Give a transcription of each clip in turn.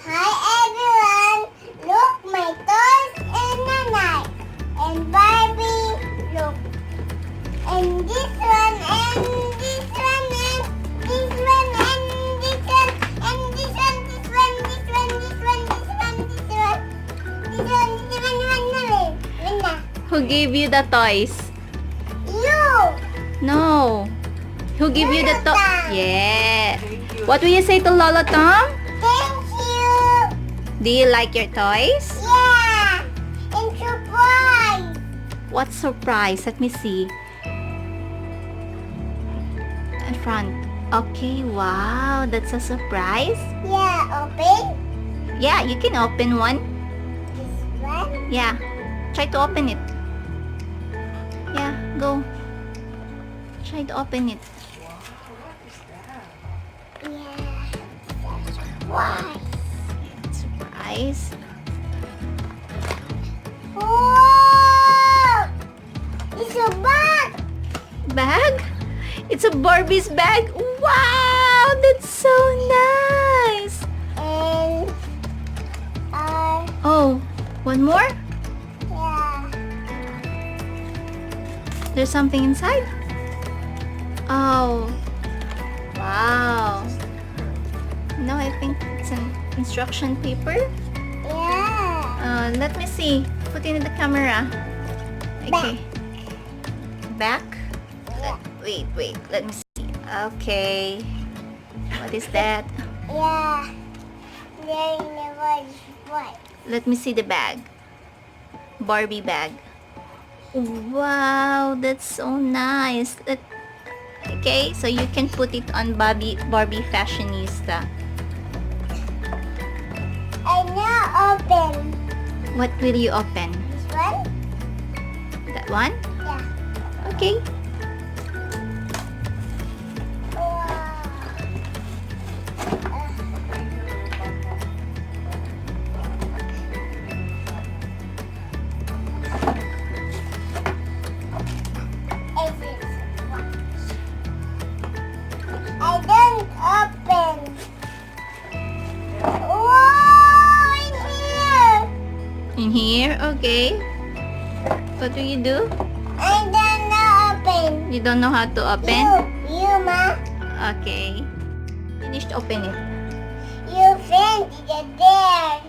Hi everyone! Look, my toys and a knife. And Barbie, look. And this one, and this one, and this one, and this one, and this one, this one, this one, this one, this one, this one, this one, this one. Who gave you the toys? You! No. Who gave you the toy? Lolo Tom. Yeah. What will you say to Lolo Tom? Thank you! Do you like your toys? Yeah! And surprise! What surprise? Let me see. In front. Okay, wow. That's a surprise. Yeah, open. Yeah, you can open one. This one. Yeah. Try to open it. Yeah, go. Try to open it. Yeah. Surprise. Surprise. Oh! It's a bag. Bag? It's a Barbie's bag. Wow, that's so nice. And Oh, one more? yeah. There's something inside? Oh. Wow. No, I think it's an instruction paper. Yeah. Let me see. Put it in the camera. Okay. Back? Wait. Let me see. Okay. What is that? Yeah. There never is what. Let me see the bag. Barbie bag. Wow, that's so nice. Okay, so you can put it on Barbie Fashionista. I now open What will you open? this one. That one? Yeah. Okay. Wow. I don't open. Whoa, in here. In here? Okay. What do you do? I don't know open. You don't know how to open? You, ma. Okay. Finished open it. You friend is there.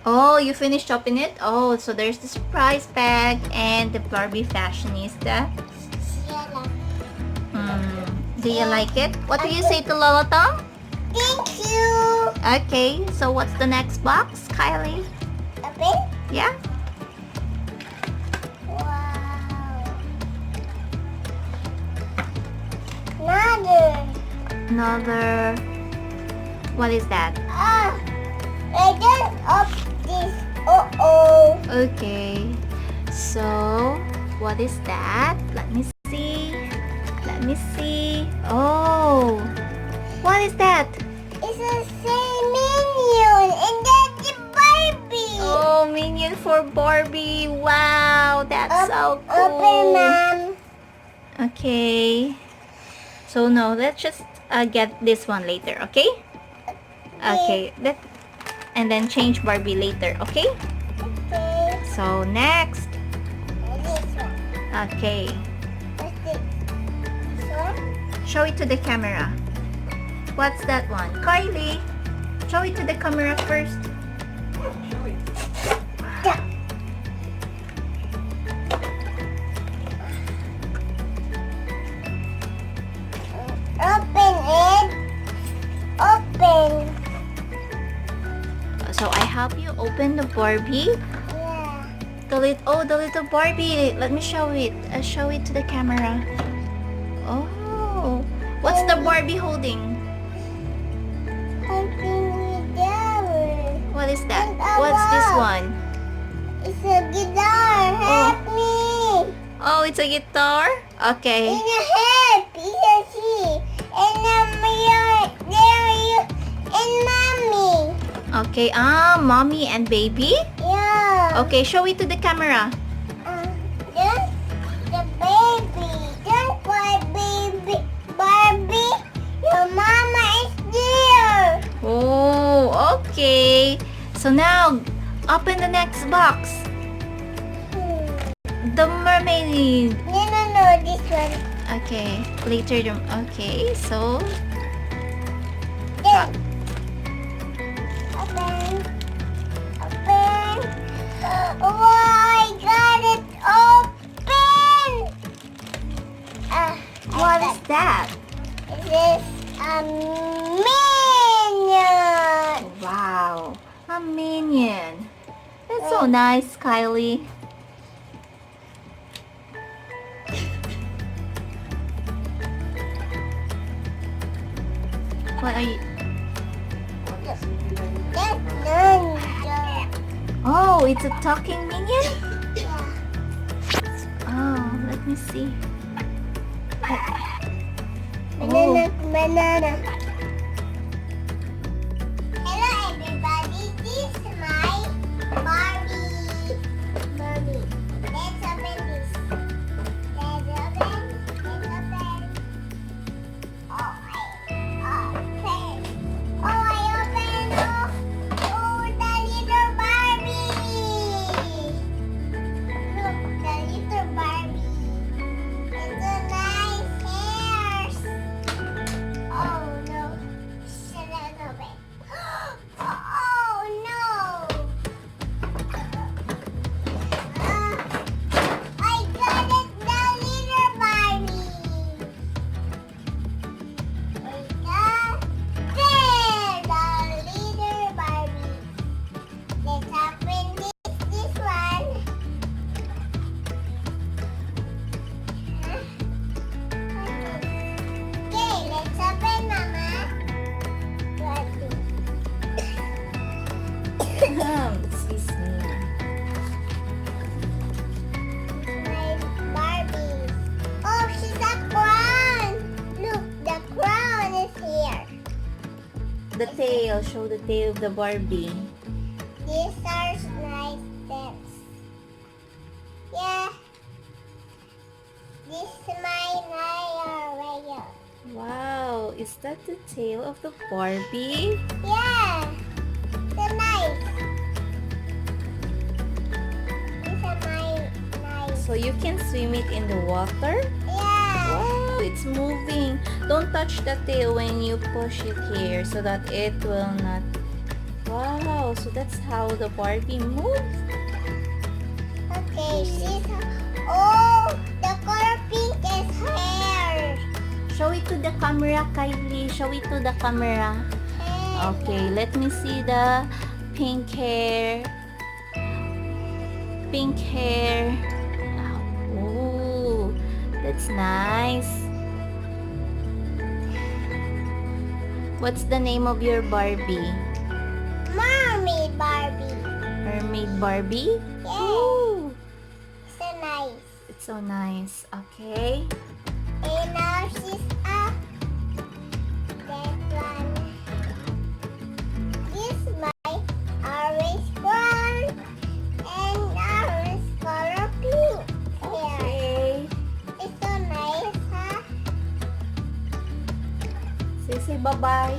Oh, you finished open it? Oh, so there's the surprise bag and the Barbie Fashionista. Do you like it? What do you say to Lolo Tom? Thank you. Okay, so what's the next box, Kylie? Open. Yeah? Wow. Another. Another... What is that? I just open this. Uh-oh. Okay. So, what is that? Let me see. Let me see. Oh! What is that? It's a same minion and that's the Barbie. Oh, minion for Barbie. Wow, that's so Open, cool. Mom. Okay. So no, let's just get this one later, okay? Okay. And then change Barbie later, okay? Okay. So next. This one. Okay. What's this? This one? Show it to the camera. What's that one? Kylie, show it to the camera first. Yeah. Open it. Open. So I help you open the Barbie. Yeah. The little Barbie. Let me show it. Show it to the camera. Oh, what's the Barbie holding? Open the door. What is that? And a What's this ball. one? It's a guitar. Help me. Oh, it's a guitar? Okay. In a help. It's a she. And there you and mommy. Okay, mommy and baby? Yeah. Okay, show it to the camera. Just the baby. Just my baby. Barbie. Your mama is there. Oh, okay. So now, open the next box. The mermaid. No, this one. Okay, later. Okay, so This. Open. Open. Oh, I got it open. what is that? This is a minion. Wow, a minion. That's so nice, Kylie. What are you? That's ninja. Oh, it's a talking minion? Yeah. Oh, let me see. Banana, banana. Hello everybody, this is my Barbie. Barbie. Let's open this. Let's open. Let's open. Oh, I open. Oh, I open. Oh, the little Barbie. Look, the little Barbie. It's a nice hairs. Oh no. Shut it open. Oh no. I got it, the little Barbie. We got there, the little Barbie. Let's open this one. Okay, let's open, Mama. Excuse me. My Barbie. Oh, she's a crown. Look, the crown is here. The tail. Show the tail of the Barbie. These are nice steps. Yeah. This is my layer. Wow, is that the tail of the Barbie? Yeah. So nice. These are my nice. So you can swim it in the water? Yeah. Wow, it's moving. Don't touch the tail when you push it here so that it will not. Wow, so that's how the Barbie moves. Okay, she's. Oh, the color pink is hair. Show it to the camera, Kylie. Show it to the camera. Okay, let me see the pink hair. Pink hair. Oh, that's nice. What's the name of your Barbie? Mermaid Barbie. Mermaid Barbie? Yeah. Ooh, So nice. it's so nice. Okay. And now she's up. That one. This my orange crown and orange color pink hair. Okay. It's so nice, huh? Say bye-bye.